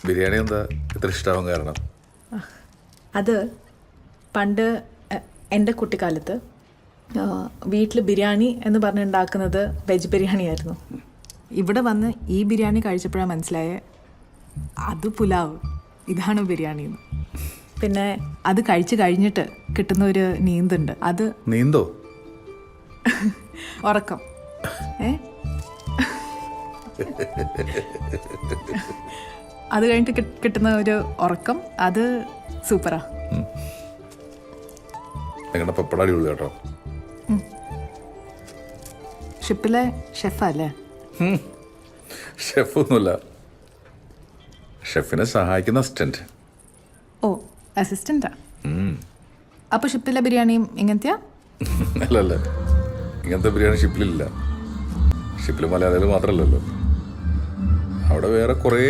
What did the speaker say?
ബിരിയാണി എന്താ ഇത്ര ഇഷ്ടമാവാൻ കാരണം? അത് പണ്ട് എൻ്റെ കുട്ടിക്കാലത്ത് വീട്ടിൽ ബിരിയാണി എന്ന് പറഞ്ഞുണ്ടാക്കുന്നത് വെജ് ബിരിയാണി ആയിരുന്നു. ഇവിടെ വന്ന് ഈ ബിരിയാണി കഴിച്ചപ്പോഴാണ് മനസ്സിലായേ അത് പുലാവ്, ഇതാണ് ബിരിയാണി എന്ന്. പിന്നെ അത് കഴിച്ച് കഴിഞ്ഞിട്ട് കിട്ടുന്ന ഒരു നീന്തുണ്ട്, അത് നീന്തോ? ഉറക്കം. അത് കഴിഞ്ഞിട്ട് കിട്ടുന്ന ഒരു ഉറക്കം, അത് സൂപ്പറാ. നിങ്ങളുടെ പപ്പട അടിപൊളി കേട്ടോ. ഷിപ്പിലെ ഷെഫല്ലേ? ഷെഫൊന്നുമില്ല, ഷെഫിനെ സഹായിക്കുന്ന അസിസ്റ്റന്റ്. ഓ, അസിസ്റ്റന്റാ. അപ്പൊ ഷിപ്പിലെ ബിരിയാണിയും ഇങ്ങനത്തെയാ? അല്ലല്ല, ഇങ്ങനത്തെ ബിരിയാണി ഷിപ്പിലില്ല. ഷിപ്പിൽ മലയാളികൾ മാത്രമല്ലല്ലോ, അവിടെ വേറെ കുറേ